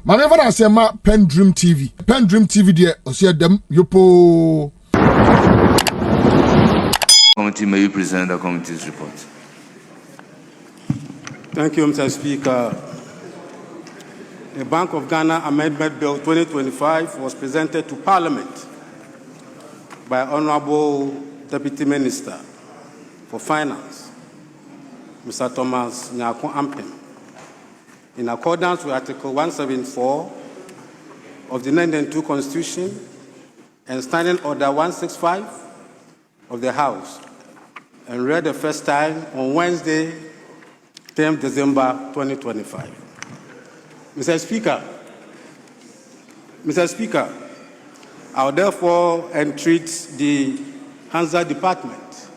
Manever I say ma PENDREAM TV. PENDREAM TV there, I see them yopo. Committee, may you present the committee's report? Thank you, Mr. Speaker. The Bank of Ghana Amendment Bill 2025 was presented to Parliament by Honorable Deputy Minister for Finance, Mr. Thomas Nyako Ampem, in accordance with Article 174 of the 1992 Constitution and Standing Order 165 of the House, and read the first time on Wednesday, 10th December 2025. Mr. Speaker, I will therefore entreat the Hansa Department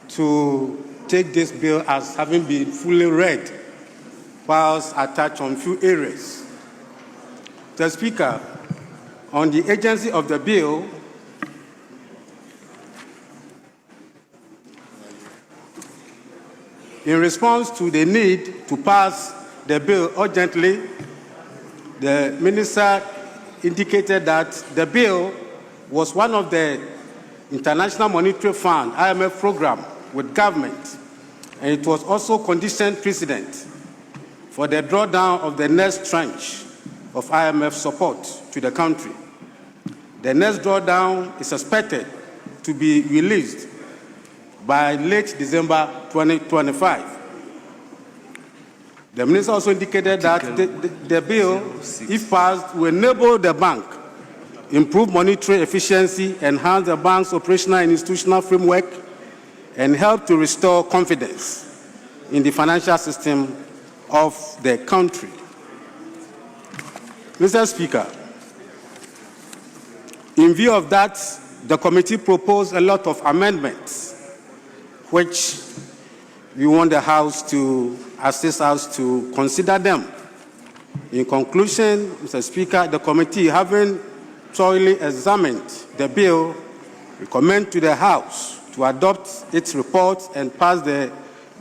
to take this bill as having been fully read, whilst I touch on few areas. Mr. Speaker, on the agency of the bill, in response to the need to pass the bill urgently, the minister indicated that the bill was one of the International Monetary Fund, IMF program with government, and it was also conditioned precedent for the drawdown of the next tranche of IMF support to the country. The next drawdown is expected to be released by late December 2025. The minister also indicated that the bill, if passed, will enable the bank improve monetary efficiency, enhance the bank's operational and institutional framework, and help to restore confidence in the financial system of the country. Mr. Speaker, in view of that, the committee proposed a lot of amendments, which we want the House to assist us to consider them. In conclusion, Mr. Speaker, the committee, having thoroughly examined the bill, recommend to the House to adopt its report and pass the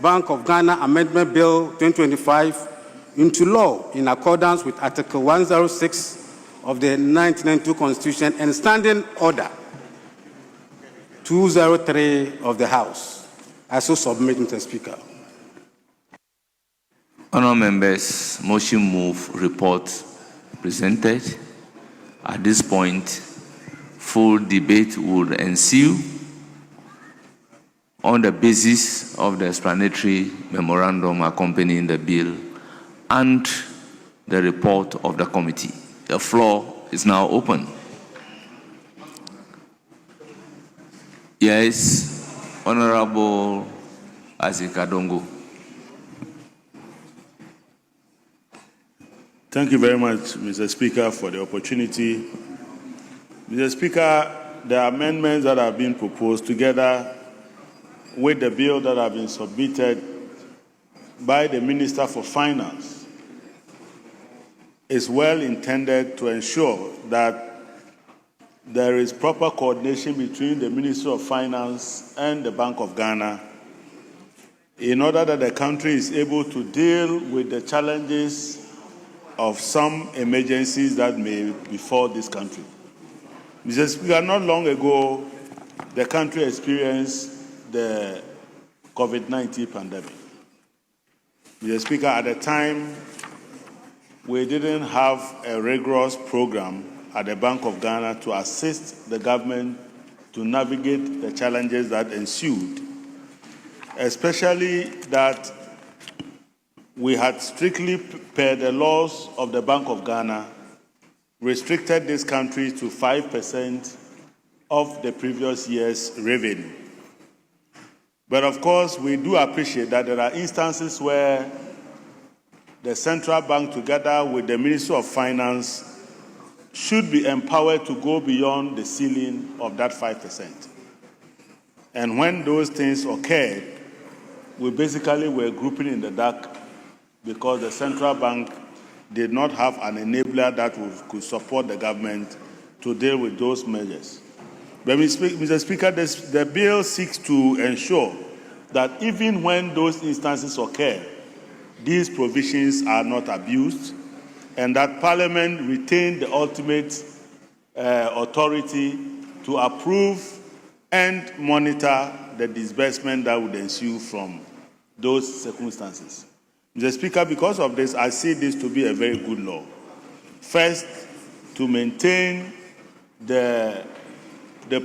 Bank of Ghana Amendment Bill 2025 into law in accordance with Article 106 of the 1992 Constitution and Standing Order 203 of the House. I so submit, Mr. Speaker. Honourable members, motion move report presented. At this point, full debate would ensue on the basis of the explanatory memorandum accompanying the bill and the report of the committee. The floor is now open. Yes, Honourable Adongo. Thank you very much, Mr. Speaker, for the opportunity. Mr. Speaker, the amendments that have been proposed together with the bill that have been submitted by the Minister for Finance is well intended to ensure that there is proper coordination between the Ministry of Finance and the Bank of Ghana in order that the country is able to deal with the challenges of some emergencies that may befall this country. Mr. Speaker, not long ago, the country experienced the COVID-19 pandemic. Mr. Speaker, at the time, we didn't have a rigorous program at the Bank of Ghana to assist the government to navigate the challenges that ensued, especially that we had strictly, per the laws of the Bank of Ghana, restricted this country to 5% of the previous year's revenue. But of course, we do appreciate that there are instances where the central bank, together with the Ministry of Finance, should be empowered to go beyond the ceiling of that 5%. And when those things occurred, we basically were grouping in the dark because the central bank did not have an enabler that could support the government to deal with those measures. But Mr. Speaker, the bill seeks to ensure that even when those instances occur, these provisions are not abused and that Parliament retain the ultimate authority to approve and monitor the disbursement that would ensue from those circumstances. Mr. Speaker, because of this, I see this to be a very good law. First, to maintain the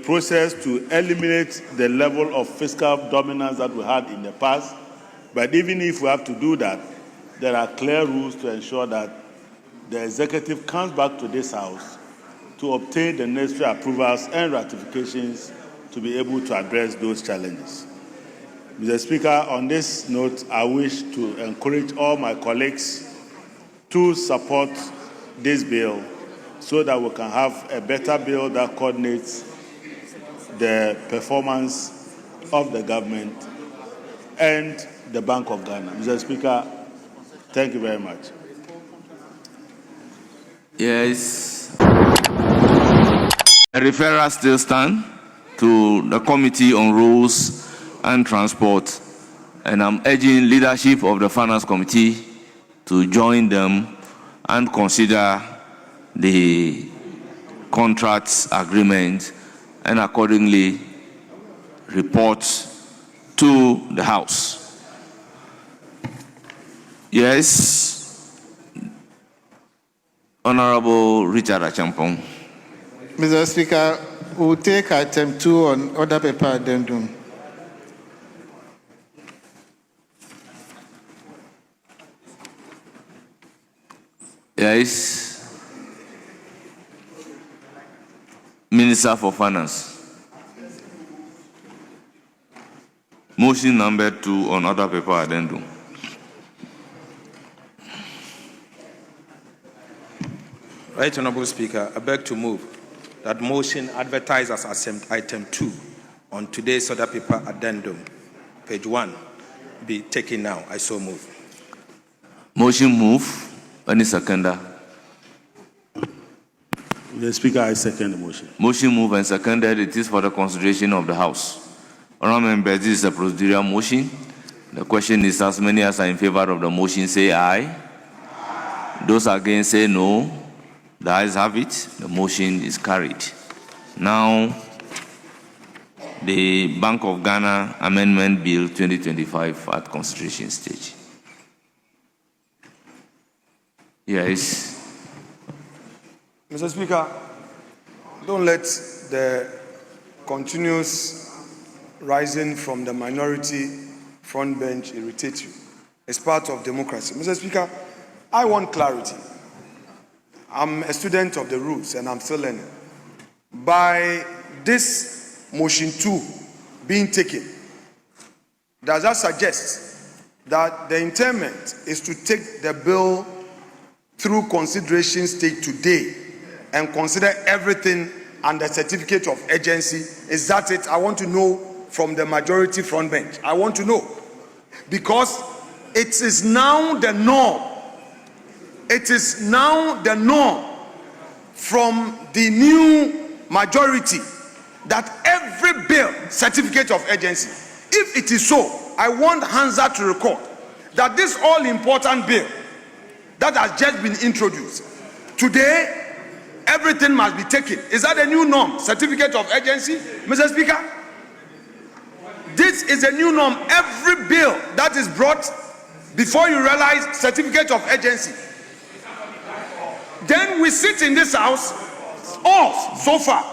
process to eliminate the level of fiscal dominance that we had in the past. But even if we have to do that, there are clear rules to ensure that the executive comes back to this House to obtain the necessary approvals and ratifications to be able to address those challenges. Mr. Speaker, on this note, I wish to encourage all my colleagues to support this bill so that we can have a better bill that coordinates the performance of the government and the Bank of Ghana. Mr. Speaker, thank you very much. Yes. A referral still stands to the Committee on Rules and Transport, and I'm urging leadership of the Finance Committee to join them and consider the contracts agreement and accordingly report to the House. Yes, Honorable Richard Achampong. Mr. Speaker, we'll take item 2 on order paper addendum. Yes, Minister for Finance. Motion number 2 on order paper addendum. Right, Honorable Speaker, I beg to move that motion advertised as item 2 on today's order paper addendum, page 1, be taken now. I so move. Motion move. Any seconder? Mr. Speaker, I second the motion. Motion move and seconded. It is for the consideration of the House. Honorable members, this is a procedural motion. The question is, as many as are in favor of the motion say aye. Those against say no. The ayes have it. The motion is carried. Now, the Bank of Ghana Amendment Bill 2025 at consideration stage. Yes. Mr. Speaker, don't let the continuous rising from the minority front bench irritate you. It's part of democracy. Mr. Speaker, I want clarity. I'm a student of the rules and I'm still learning. By this motion 2 being taken, does that suggest that the intent is to take the bill through consideration stage today and consider everything under certificate of urgency? Is that it? I want to know from the majority front bench. I want to know. Because it is now the norm. It is now the norm from the new majority that every bill, certificate of urgency. If it is so, I want Hansa to record that this all-important bill that has just been introduced, today, everything must be taken. Is that a new norm? Certificate of urgency? Mr. Speaker, this is a new norm. Every bill that is brought, before you realize, certificate of urgency. Then we sit in this house, all so far.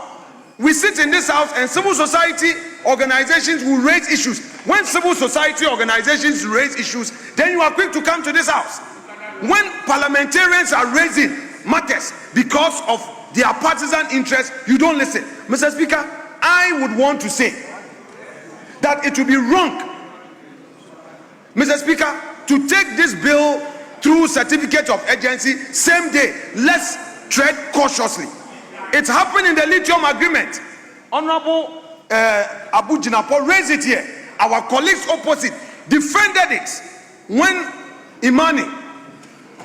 We sit in this house and civil society organizations will raise issues. When civil society organizations raise issues, then you are quick to come to this house. When parliamentarians are raising matters because of their partisan interests, you don't listen. Mr. Speaker, I would want to say that it would be wrong, Mr. Speaker, to take this bill through certificate of urgency same day. Let's tread cautiously. It happened in the lithium agreement. Honorable Abu Jinapo raised it here. Our colleagues opposite defended it when Imani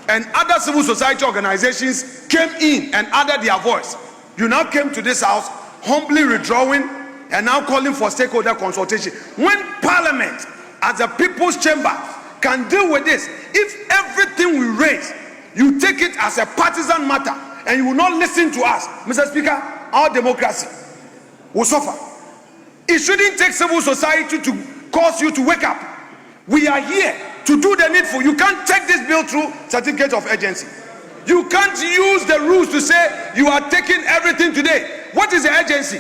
and other civil society organizations came in and added their voice. You now came to this house humbly withdrawing and now calling for stakeholder consultation. When Parliament, as a people's chamber, can deal with this, if everything we raise, you take it as a partisan matter and you will not listen to us, Mr. Speaker, our democracy will suffer. It shouldn't take civil society to cause you to wake up. We are here to do the needful. You can't take this bill through certificate of urgency. You can't use the rules to say you are taking everything today. What is the urgency?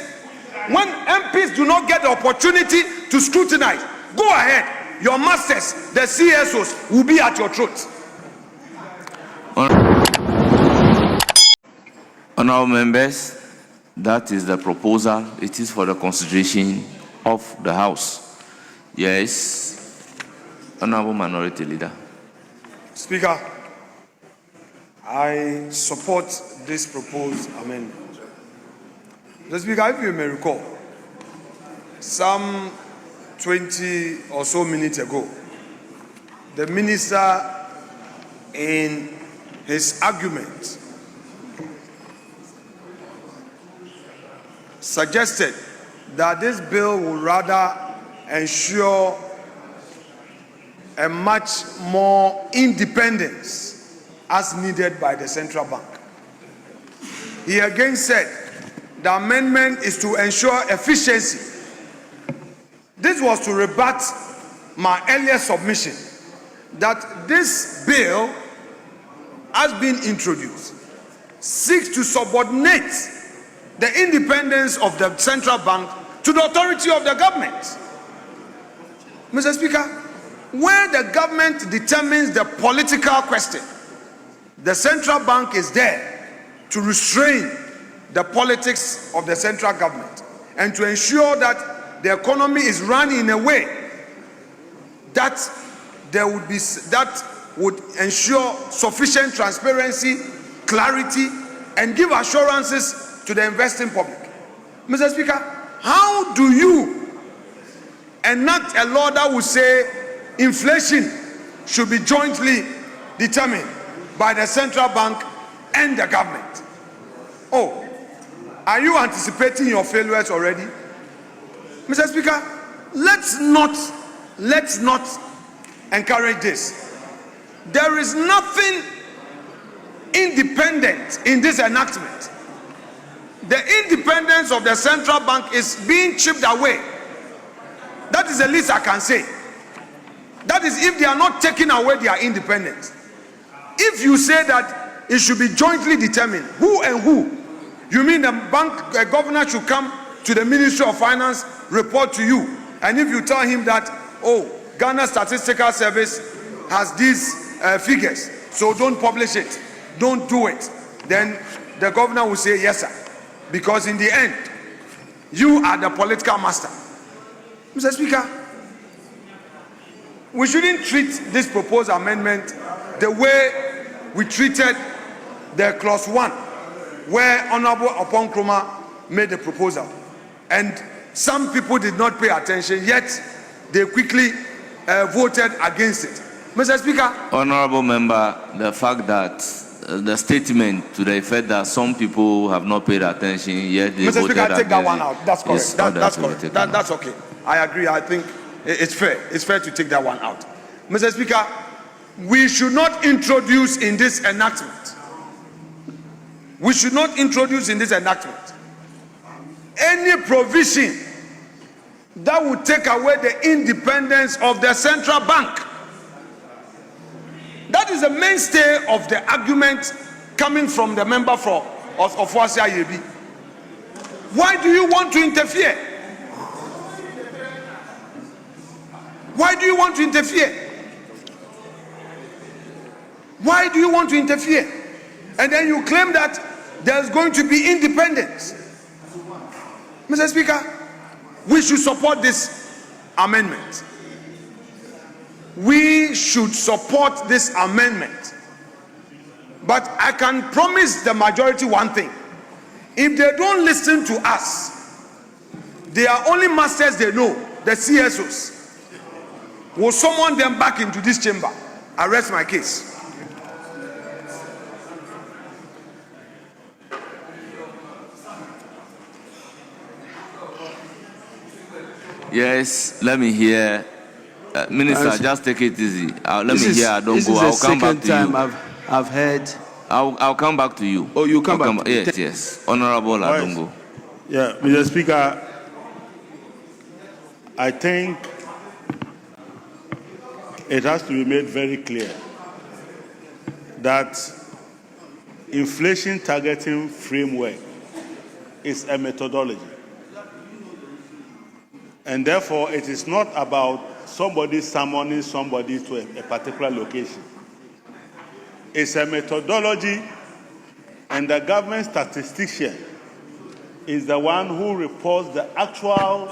When MPs do not get the opportunity to scrutinize, go ahead. Your masters, the CSOs, will be at your throat. Honourable members, that is the proposal. It is for the consideration of the House. Yes, Honourable Minority Leader. Speaker, I support this proposed amendment. Mr. Speaker, if you may recall, some 20 or so minutes ago, the minister, in his argument, suggested that this bill will rather ensure a much more independence as needed by the central bank. He again said the amendment is to ensure efficiency. This was to rebut my earlier submission that this bill has been introduced seeks to subordinate the independence of the central bank to the authority of the government. Mr. Speaker, where the government determines the political question, the central bank is there to restrain the politics of the central government and to ensure that the economy is run in a way that would ensure sufficient transparency, clarity, and give assurances to the investing public. Mr. Speaker, how do you enact a law that would say inflation should be jointly determined by the central bank and the government? Oh, are you anticipating your failures already? Mr. Speaker, let's not encourage this. There is nothing independent in this enactment. The independence of the central bank is being chipped away. That is the least I can say. That is if they are not taking away their independence. If you say that it should be jointly determined, who and who? You mean the bank governor should come to the Ministry of Finance, report to you, and if you tell him that, oh, Ghana Statistical Service has these figures, so don't publish it, don't do it, then the governor will say yes, sir. Because in the end, you are the political master. Mr. Speaker, we shouldn't treat this proposed amendment the way we treated the clause 1, where Honorable Oponkroma made the proposal. And some people did not pay attention, yet they quickly voted against it. Mr. Speaker. Honorable Member, the fact that the statement to the effect that some people have not paid attention, yet they Mr. voted Speaker, take that one against out. That's correct. That's correct. correct. That's okay. I agree. I think it's fair. It's fair to take that one out. Mr. Speaker, we should not introduce in this enactment. We should not introduce in this enactment any provision that would take away the independence of the central bank. That is the mainstay of the argument coming from the member of Wasia Yebi. Why do you want to interfere? Why do you want to interfere? Why do you want to interfere? And then you claim that there's going to be independence. Mr. Speaker, we should support this amendment. We should support this amendment. But I can promise the majority one thing. If they don't listen to us, they are only masters they know, the CSOs. Will summon them back into this chamber. I rest my case. Yes, let me hear. Minister, just take it easy. Let me hear Adongo. I'll come back to you. I've heard. I'll come back to you. Oh, you come back? Yes. Honorable Adongo. Yeah, Mr. Speaker, I think it has to be made very clear that inflation targeting framework is a methodology. And therefore, it is not about somebody summoning somebody to a particular location. It's a methodology, and the government statistician is the one who reports the actual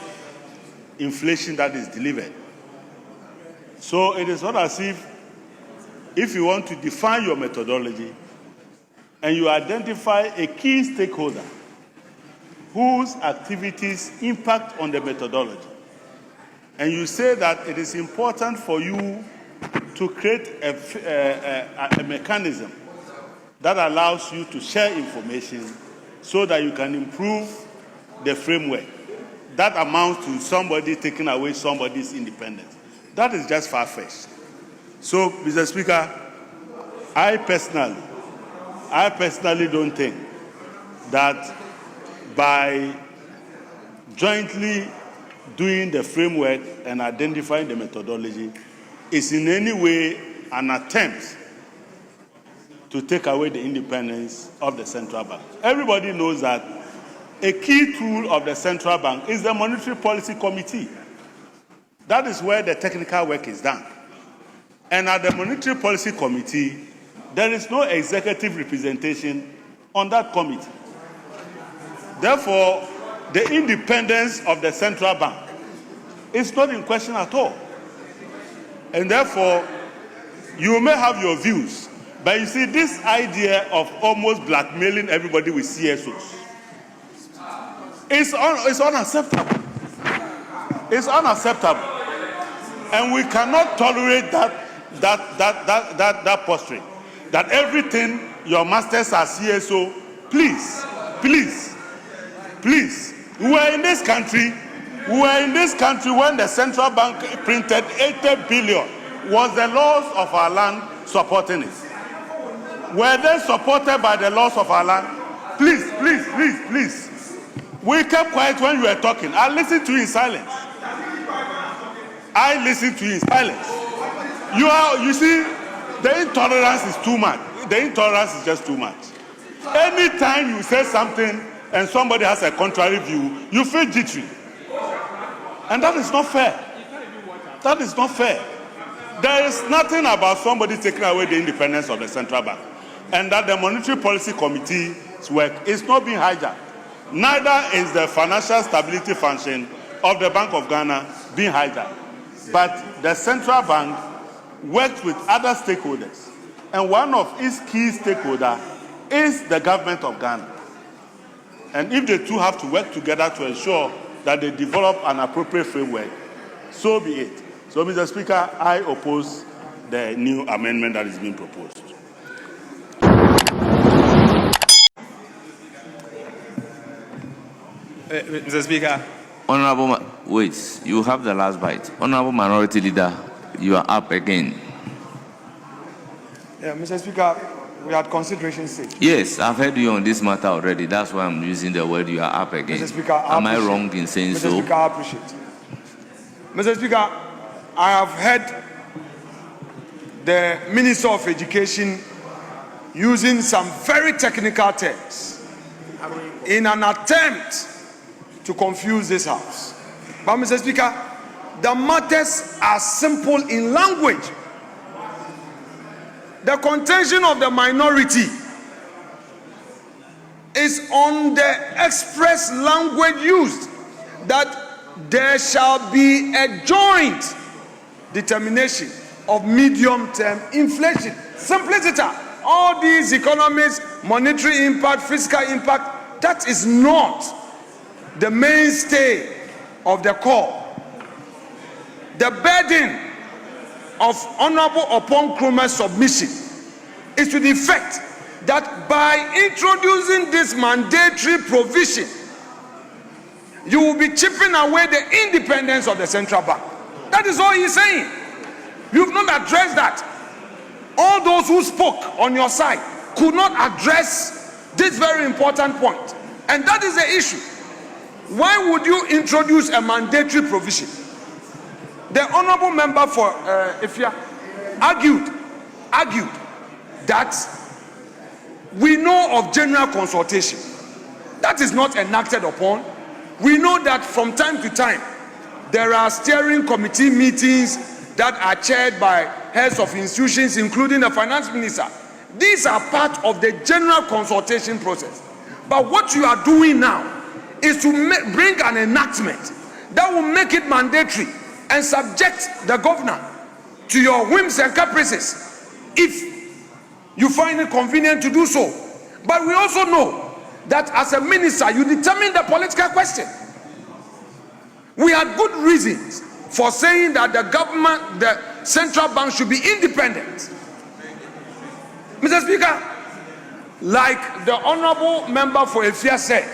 inflation that is delivered. So it is not as if you want to define your methodology and you identify a key stakeholder whose activities impact on the methodology, and you say that it is important for you to create a mechanism that allows you to share information so that you can improve the framework. That amounts to somebody taking away somebody's independence. That is just far-fetched. So, Mr. Speaker, I personally don't think that by jointly doing the framework and identifying the methodology is in any way an attempt to take away the independence of the central bank. Everybody knows that a key tool of the central bank is the Monetary Policy Committee. That is where the technical work is done. And at the Monetary Policy Committee, there is no executive representation on that committee. Therefore, the independence of the central bank is not in question at all. And therefore, you may have your views, but you see, this idea of almost blackmailing everybody with CSOs is unacceptable. It's unacceptable. And we cannot tolerate that posture. That everything your masters are CSO, please. We were in this country when the central bank printed 80 billion. Was the laws of our land supporting it? Were they supported by the laws of our land? Please. We kept quiet when you were talking. I listened to you in silence. You see, the intolerance is too much. The intolerance is just too much. Anytime you say something and somebody has a contrary view, you feel jittery. And that is not fair. There is nothing about somebody taking away the independence of the central bank. And that the Monetary Policy Committee's work is not being hijacked. Neither is the financial stability function of the Bank of Ghana being hijacked. But the central bank works with other stakeholders. And one of its key stakeholders is the government of Ghana. And if the two have to work together to ensure that they develop an appropriate framework, so be it. So, Mr. Speaker, I oppose the new amendment that is being proposed. Mr. Speaker. Honorable, wait, you have the last bite. Honorable Minority Leader, you are up again. Yeah, Mr. Speaker, we had consideration stage. Yes, I've heard you on this matter already. That's why I'm using the word you are up again. Mr. Speaker, am I wrong in saying so? Mr. Speaker, I appreciate it. Mr. Speaker, I have heard the Minister of Education using some very technical terms in an attempt to confuse this House. But, Mr. Speaker, the matters are simple in language. The contention of the minority is on the express language used, that there shall be a joint determination of medium-term inflation. Simplicity. All these economies, monetary impact, fiscal impact, that is not the mainstay of the call. The burden of Honorable Opon Nkrumah's submission is to the effect that by introducing this mandatory provision, you will be chipping away the independence of the central bank. That is all he's saying. You've not addressed that. all those who spoke on your side could not address this very important point. And that is the issue. Why would you introduce a mandatory provision? The honorable member for Ifya argued that we know of general consultation. That is not enacted upon. We know that from time to time there are steering committee meetings that are chaired by heads of institutions, including the finance minister. These are part of the general consultation process. But what you are doing now is to bring an enactment that will make it mandatory and subject the governor to your whims and caprices if you find it convenient to do so. But we also know that as a minister, you determine the political question. We had good reasons for saying that the government, the central bank, should be independent. Mr. Speaker, like the honorable member for Afenyo said,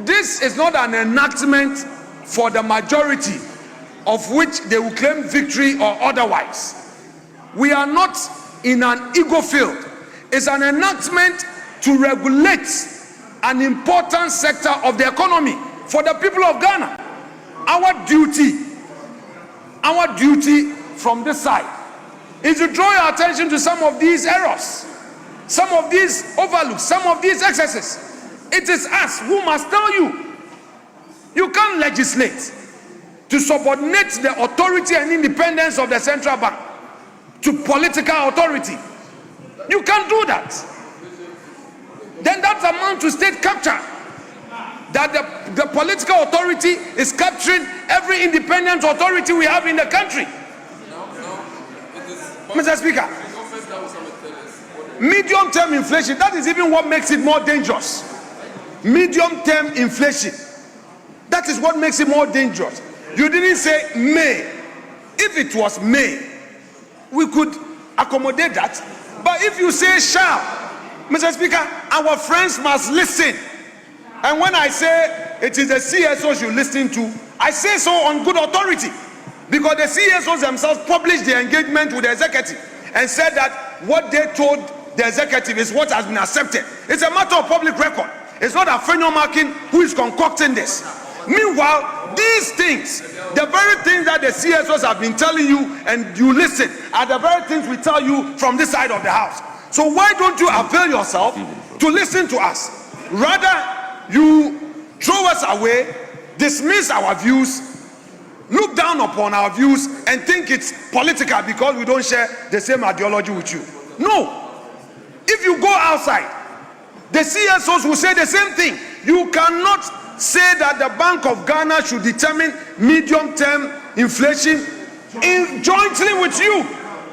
this is not an enactment for the majority of which they will claim victory or otherwise. We are not in an ego field. It's an enactment to regulate an important sector of the economy for the people of Ghana. Our duty from this side is to draw your attention to some of these errors, some of these overlooks, some of these excesses. It is us who must tell you. You can't legislate to subordinate the authority and independence of the central bank to political authority. You can't do that. Then that amounts to state capture. That the political authority is capturing every independent authority we have in the country. Mr. Speaker, medium-term inflation, that is even what makes it more dangerous. Medium-term inflation, that is what makes it more dangerous. You didn't say may. If it was may, we could accommodate that. But if you say shall, Mr. Speaker, our friends must listen. And when I say it is the CSOs you listen to, I say so on good authority, because the CSOs themselves published their engagement with the executive and said that what they told the executive is what has been accepted. It's a matter of public record. It's not Afenyo who is concocting this. Meanwhile, these things, the very things that the CSOs have been telling you and you listen, are the very things we tell you from this side of the house. So why don't you avail yourself to listen to us? Rather, you throw us away, dismiss our views, look down upon our views, and think it's political because we don't share the same ideology with you. No. If you go outside, the CSOs will say the same thing. You cannot say that the Bank of Ghana should determine medium-term inflation jointly with you,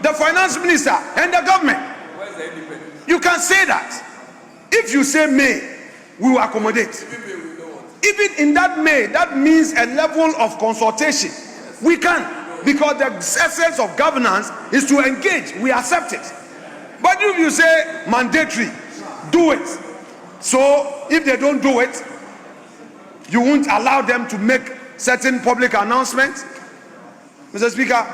the finance minister, and the government. You can say that. If you say may, we will accommodate. Even in that may, that means a level of consultation. We can, because the essence of governance is to engage. We accept it. But if you say mandatory, do it. So if they don't do it, you won't allow them to make certain public announcements. Mr. Speaker,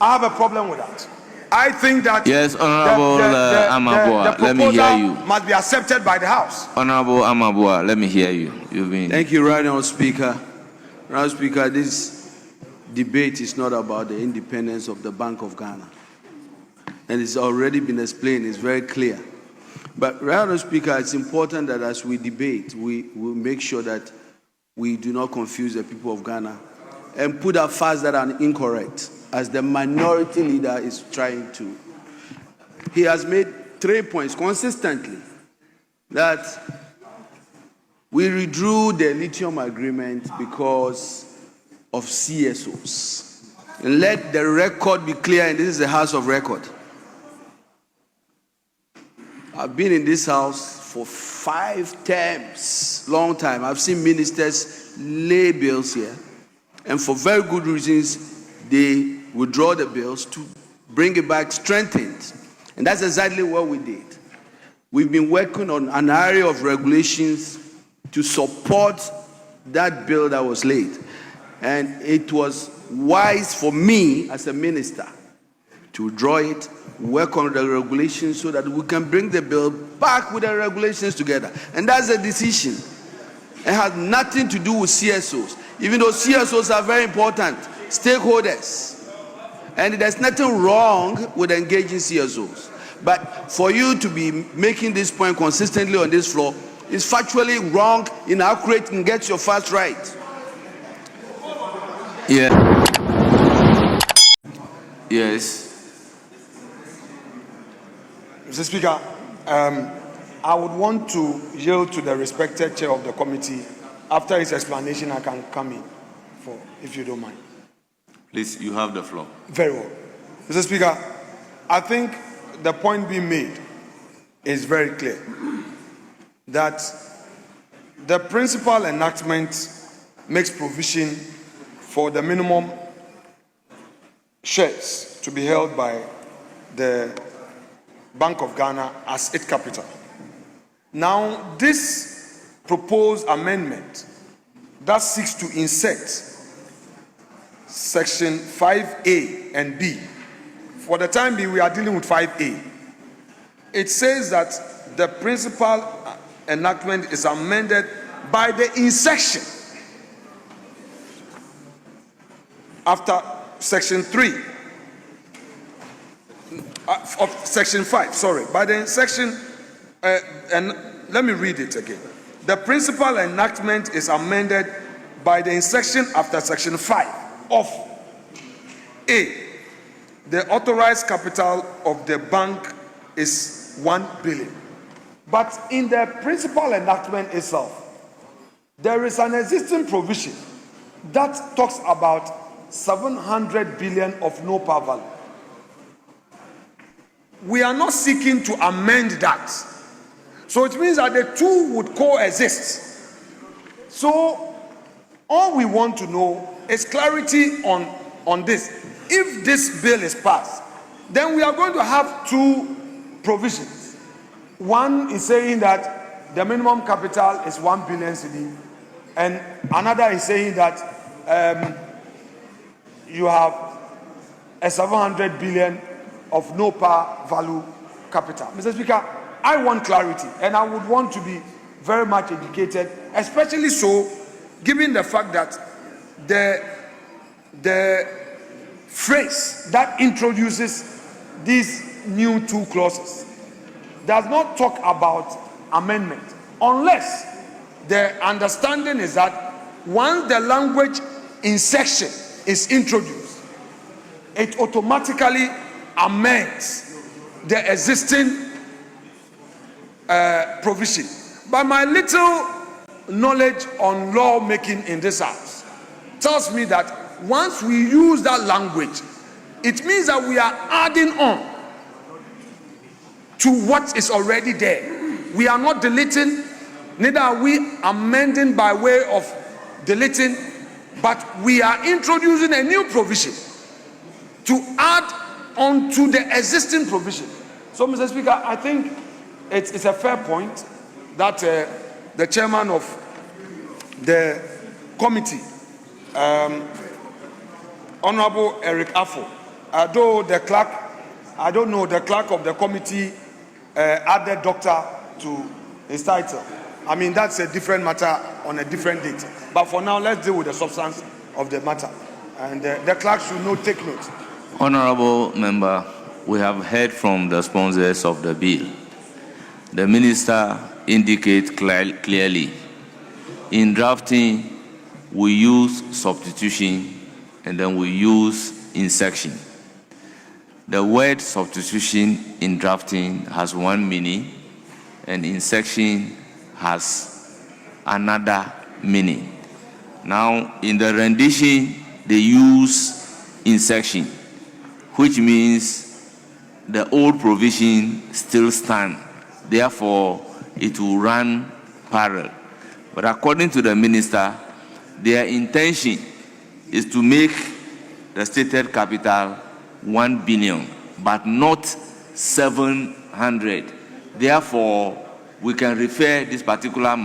I have a problem with that. I think that yes, Honorable Amabua, let me hear you. Must be accepted by the House. Honorable Amabua, let me hear you. Thank you, Right Honourable Speaker. Right Speaker, this debate is not about the independence of the Bank of Ghana, and it's already been explained. It's very clear. But Right Honourable Speaker, it's important that as we debate, we will make sure that we do not confuse the people of Ghana and put up facts that are incorrect, as the minority leader is trying to. He has made 3 points consistently: that we withdrew the lithium agreement because of CSOs. And let the record be clear, and this is the House of Record. I've been in this house for 5 terms, long time. I've seen ministers lay bills here, and for very good reasons, they withdraw the bills to bring it back strengthened. And that's exactly what we did. We've been working on an area of regulations to support that bill that was laid. And it was wise for me as a minister to withdraw it, work on the regulations so that we can bring the bill back with the regulations together. And that's a decision. It has nothing to do with CSOs, even though CSOs are very important stakeholders. And there's nothing wrong with engaging CSOs. But for you to be making this point consistently on this floor is factually wrong, inaccurate, and get your facts right. Yeah. Yes. Mr. Speaker, I would want to yield to the respected chair of the committee. After his explanation, I can come in, if you don't mind. Please, you have the floor. Very well. Mr. Speaker, I think the point being made is very clear, that the principal enactment makes provision for the minimum shares to be held by the Bank of Ghana as its capital. Now, this proposed amendment that seeks to insert section 5A and B. For the time being, we are dealing with 5A. It says that the principal enactment is amended by the insertion after section 3 of section 5, sorry, by the section, and let me read it again. The principal enactment is amended by the insertion after section 5 of A. The authorized capital of the bank is 1 billion. But in the principal enactment itself, there is an existing provision that talks about 700 billion of no par value. We are not seeking to amend that. So it means that the two would coexist. So all we want to know is clarity on this. If this bill is passed, then we are going to have two provisions. One is saying that the minimum capital is 1 billion cedi, and another is saying that you have a 700 billion of no par value capital. Mr. Speaker, I want clarity, and I would want to be very much educated, especially so given the fact that the phrase that introduces these new two clauses does not talk about amendment, unless the understanding is that once the language in section is introduced, it automatically amends the existing provision. But my little knowledge on lawmaking in this house tells me that once we use that language, it means that we are adding on to what is already there. We are not deleting, neither are we amending by way of deleting, but we are introducing a new provision to add on to the existing provision. So, Mr. Speaker, I think it's a fair point that the chairman of the committee, Honorable Eric Afo, though the clerk, I don't know, the clerk of the committee added doctor to his title. I mean, that's a different matter on a different date. But for now, let's deal with the substance of the matter. And the clerk should take note. Honorable member, we have heard from the sponsors of the bill. The minister indicates clearly, in drafting, we use substitution and then we use insertion. The word substitution in drafting has one meaning, and insertion has another meaning. Now, in the rendition, they use insertion, which means the old provision still stands. Therefore, it will run parallel. But according to the minister, their intention is to make the stated capital 1 billion, but not 700. Therefore, we can refer this particular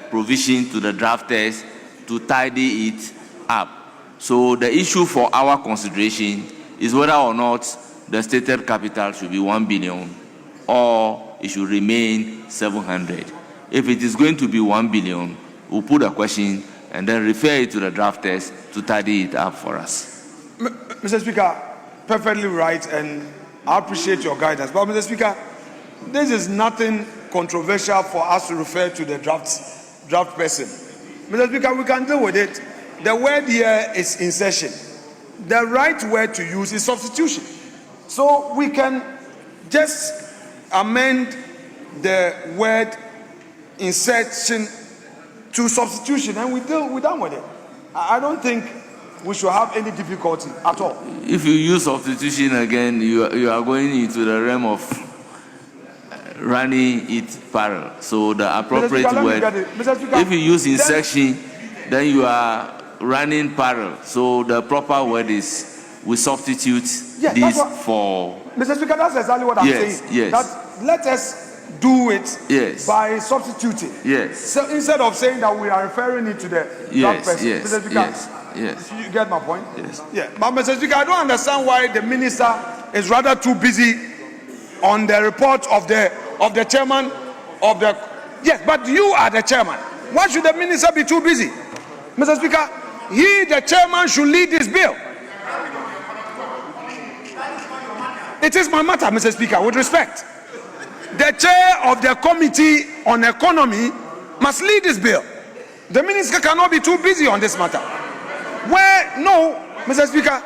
provision to the drafters to tidy it up. So the issue for our consideration is whether or not the stated capital should be 1 billion or it should remain 700. If it is going to be 1 billion, we'll put a question and then refer it to the drafters to tidy it up for us. Mr. Speaker, perfectly right, and I appreciate your guidance. But Mr. Speaker, this is nothing controversial for us to refer to the draft person. Mr. Speaker, we can deal with it. The word here is insertion. The right word to use is substitution. So we can just amend the word insertion to substitution, and we're done with it. I don't think we should have any difficulty at all. If you use substitution again, you are going into the realm of running it parallel. So the appropriate word, if you use insertion, then you are running parallel. So the proper word is we substitute this for. Mr. Speaker, that's exactly what I'm saying. Yes. That let us do it by substituting. Yes. So instead of saying that we are referring it to the draft person. Yes. Mr. Speaker, Yes. You get my point? Yes. Yeah. But Mr. Speaker, I don't understand why the minister is rather too busy on the report of the chairman of the. Yes, but you are the chairman. Why should the minister be too busy? Mr. Speaker, he, the chairman, should lead this bill. It is my matter, Mr. Speaker, with respect. The chair of the Committee on Economy must lead this bill. The minister cannot be too busy on this matter. No, Mr. Speaker,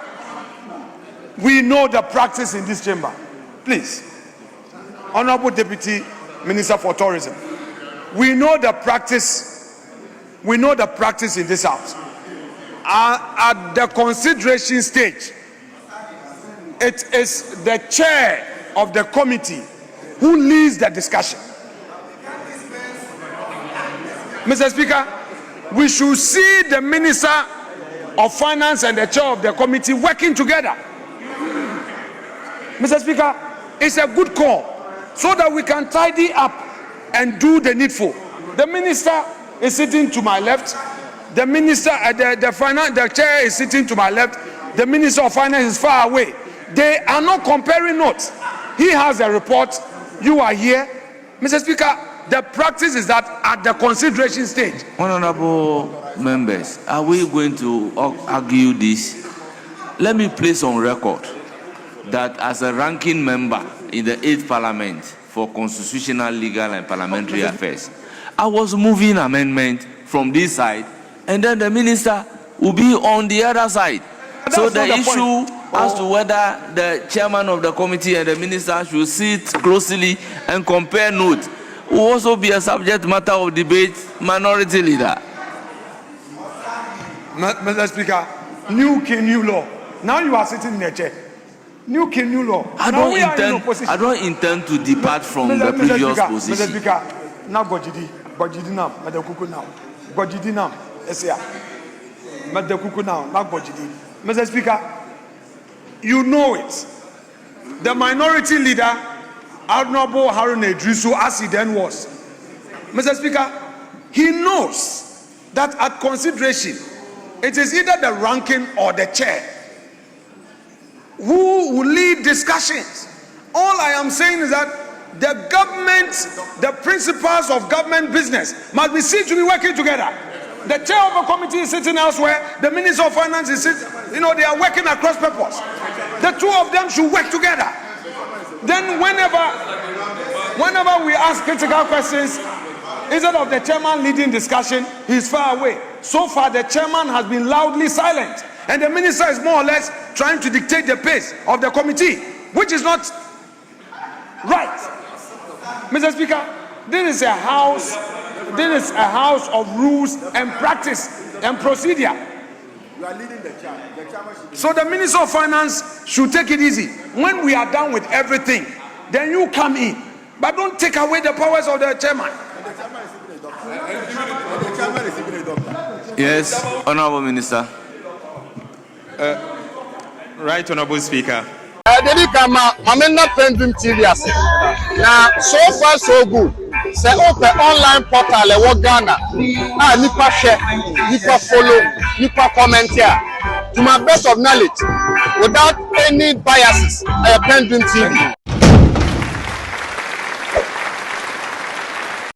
we know the practice in this chamber. Please, Honorable Deputy Minister for Tourism, we know the practice. We know the practice in this house. At the consideration stage, it is the chair of the committee who leads the discussion. Mr. Speaker, we should see the Minister of Finance and the chair of the committee working together. Mr. Speaker, it's a good call so that we can tidy up and do the needful. The minister is sitting to my left. The minister, the chair is sitting to my left. The Minister of Finance is far away. They are not comparing notes. He has a report. You are here. Mr. Speaker, the practice is that at the consideration stage. Honorable members, are we going to argue this? Let me place on record that as a ranking member in the 8th Parliament for Constitutional, Legal and Parliamentary Affairs, I was moving amendment from this side, and then the minister will be on the other side. So the issue as to whether the chairman of the committee and the minister should sit closely and compare notes will also be a subject matter of debate. Minority Leader. Mr. Speaker, new king, new law. Now you are sitting in a chair. New king, new law. I don't intend to depart from the previous position. Mr. Speaker, now Gojidi now, Madam Kuku now. Gojidi now, Esia. Madam Kuku now Gojidi. Mr. Speaker, you know it. The minority leader, Adongo Harun Idrisu, as he then was. Mr. Speaker, he knows that at consideration, it is either the ranking or the chair who will lead discussions. All I am saying is that the government, the principles of government business must be seen to be working together. The chair of a committee is sitting elsewhere. The Minister of Finance is sitting, they are working across purpose. The two of them should work together. Then whenever we ask critical questions, instead of the chairman leading discussion, he's far away. So far, the chairman has been loudly silent, and the minister is more or less trying to dictate the pace of the committee, which is not right. Mr. Speaker, this is a house of rules and practice and procedure. You are leading the chairman. So the Minister of Finance should take it easy. When we are done with everything, then you come in. But don't take away the powers of the chairman. Yes, Honorable Minister. Right, Honorable Speaker. PENDREAM TV now so far so good. Say open online portal e wo Ghana. Nipa share, nipa follow, nipa comment here. To my best of knowledge, without any biases. PENDREAM TV.